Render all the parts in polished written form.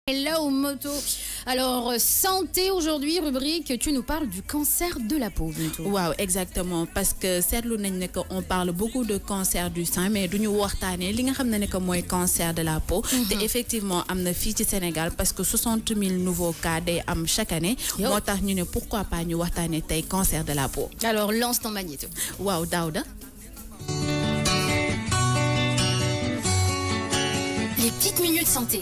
Hello moto. Alors santé aujourd'hui, rubrique, tu nous parles du cancer de la peau. Wow, exactement, parce que on parle beaucoup de cancer du sein, mais duñu waxtané li nga xamné ne que moy cancer de la peau. Et effectivement amna fi ci Sénégal parce que 60 000 nouveaux cas day am chaque année. Motax ñu né pourquoi pas ñu waxtané tay cancer de la peau. Alors lance ton magnéto. Wow, Daouda. Les petites minutes santé.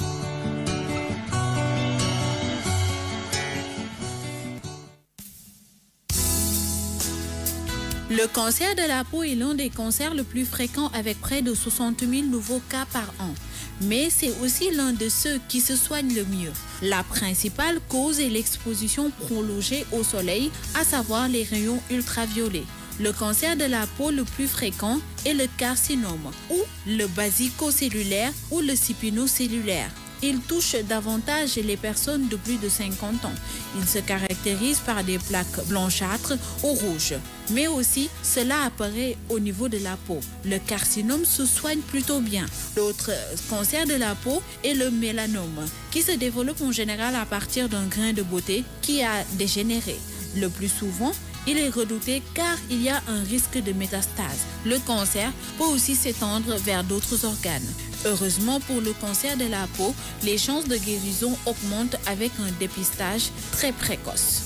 Le cancer de la peau est l'un des cancers le plus fréquents avec près de 60 000 nouveaux cas par an. Mais c'est aussi l'un de ceux qui se soignent le mieux. La principale cause est l'exposition prolongée au soleil, à savoir les rayons ultraviolets. Le cancer de la peau le plus fréquent est le carcinome, ou le basicocellulaire ou le spinocellulaire. Il touche davantage les personnes de plus de 50 ans. Il se caractérise par des plaques blanchâtres ou rouges. Mais aussi, cela apparaît au niveau de la peau. Le carcinome se soigne plutôt bien. L'autre cancer de la peau est le mélanome, qui se développe en général à partir d'un grain de beauté qui a dégénéré. Le plus souvent, il est redouté car il y a un risque de métastase. Le cancer peut aussi s'étendre vers d'autres organes. Heureusement pour le cancer de la peau, les chances de guérison augmentent avec un dépistage très précoce.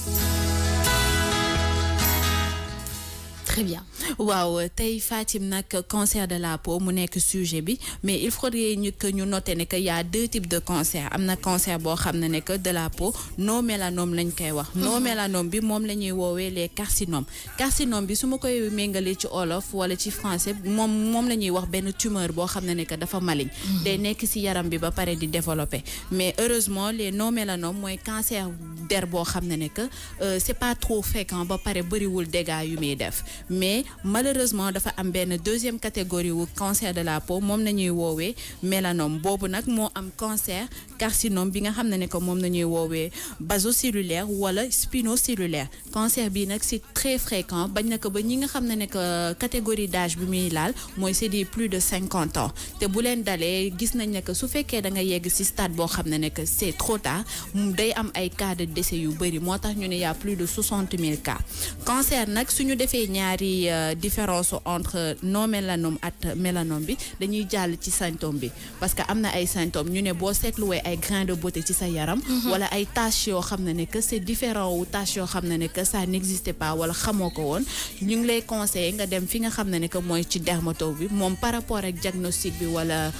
Très bien. Wow, tay Fatim nak cancer de la peau mu nek sujet bi, mais il faudrait que ñu noter que y a deux types de cancer. Amna cancer bo xamné ne que de la peau non mélanome lañ koy wax. Non mélanome bi mom lañuy wowe les carcinomes. Carcinome bi suma koy mengalé ci olof wala ci français mom lañuy wax ben tumeur bo xamné ne que dafa maligne. Day nek ci yaram bi ba paré di développer. Mais heureusement les non mélanomes moy cancer der bo xamné ne que c'est pas trop fréquent ba paré bari wul dégâts yu muy def. Mais malheureusement dafa am ben deuxième catégorie wu cancer de la peau mom nañuy wowe mélanome bobu nak mo am cancer carcinome bi nga xamné ne ko mom nañuy wowe basocellulaire wala spinocellulaire. Cancer bi nak c'est très fréquent bañ na ko ba ñi nga xamné ne que catégorie d'âge bi muy laal moy c'est des plus de 50 ans té bu len dalé gis nañ ne que su féké da nga yegg ci stade bo xamné ne que c'est trop tard day am ay cas de décès yu bari motax ñu né y a plus de 60 000 cas. Cancer nak suñu défé ñaari différence entre non mélanome et mélanome bi dañuy jall ci symptôme bi parce que amna ay symptômes ñu né bo sétluwé ay grains de beauté ci sa yaram wala ay taches yo xamné né que c'est différent ou taches yo xamné né que ça n'existait pas wala xamoko won ñu ngi lay conseiller nga dem fi nga xamné né que moy ci dermato bi mom par rapport ak diagnostic bi wala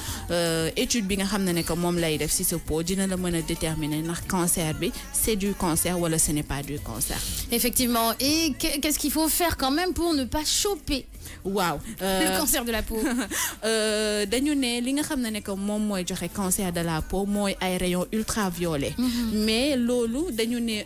étude bi nga xamné né que mom lay def ci sa peau dina la mëna déterminer nak cancer bi c'est du cancer wala ce n'est pas du cancer. Effectivement. Et qu'est-ce qu'il faut faire quand même pour ne pas choper wow le cancer de la peau? dañu né li nga xamné né que mom moy joxé cancer de la peau moy ay rayons ultraviolets. Mais lolu dañu né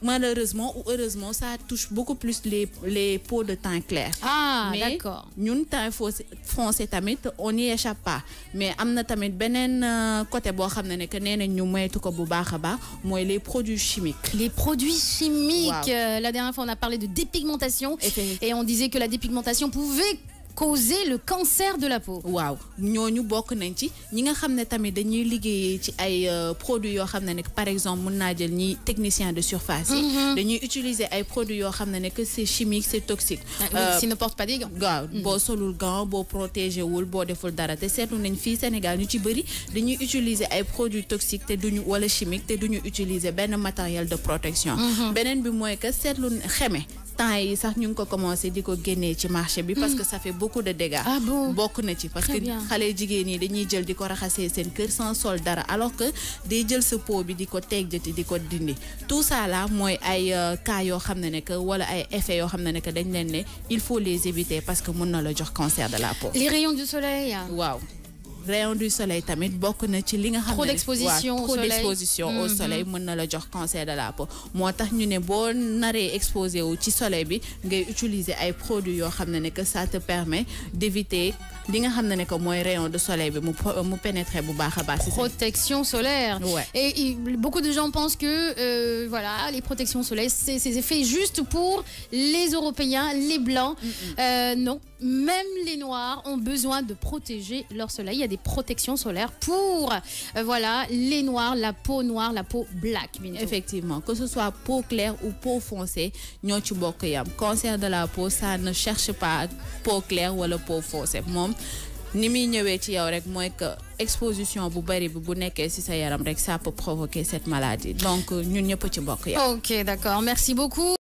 malheureusement ou heureusement ça touche beaucoup plus les peaux de teint clair. Ah d'accord. Ñun teint foncé tamit on n'y échappe pas, mais amna tamit benen côté bo xamné né que néna ñu moytu ko bu baaxa ba moy les produits chimiques. Les produits chimiques. Wow. La dernière fois on a parlé de dépigmentation et on disait que la dépigmentation pouvait causer le cancer de la peau. Waaw ñooñu bokk nañ ci ñi nga xamné tamit dañuy liggéey ci ay produits yo xamné ne par exemple mën na jël ñi technicien de surface dañuy utiliser ay produits yo xamné ne que c'est chimique, c'est toxique. S'ils ne portent pas des gants. Waaw bo solul gant bo protégé wul bo deful dara té sétlu nañ fi Sénégal ñu ci bëri dañuy utiliser ay produits toxiques té duñu wala chimique té duñu utiliser ben matériel de protection. Benen bi moy que sétlu xémé temps yi sax ñu ko commencé diko génné ci marché bi parce que ça fait beaucoup de dégâts. Ah bon? Bokk na ci parce que xalé jigéen yi dañuy jël diko raxassé sen cœur sans sol dara alors que day jël sa peau bi diko tegjati diko dindi. Tout ça là moy ay cas yo xamné né que wala ay effets yo xamné né que dañ leen né il faut les éviter parce que mën na la jox cancer de la peau. Les rayons du soleil. Waaw. Rayon du soleil tamit bokk na ci li nga xam trop d'exposition au soleil. Trop d'exposition au soleil mën na la jox cancer de la peau. Motax ñu né bo naré exposé wu ci soleil bi ngay utiliser ay produits yo xamné né que ça te permet d'éviter li nga xamné né que moy rayon de soleil bi mu pénétrer bu baaxa baax. Protection solaire. Ouais. Et beaucoup de gens pensent que voilà, les protections solaires c'est fait juste pour les Européens, les blancs. Non. même les noirs ont besoin de protéger leur soleil. Il y a des protections solaires pour voilà, les noirs, la peau noire, la peau black. Effectivement, que ce soit peau claire ou peau foncée, ñoo ci bokk yam. Cancer de la peau, ça ne cherche pas peau claire ou la peau foncée. Mom, ni mi ñëwé ci yow rek moy que exposition bu bari bi bu nekké ci sa yaram rek ça peut provoquer cette maladie. Donc ñun ñëpp ci bokk yam. OK, d'accord. Merci beaucoup.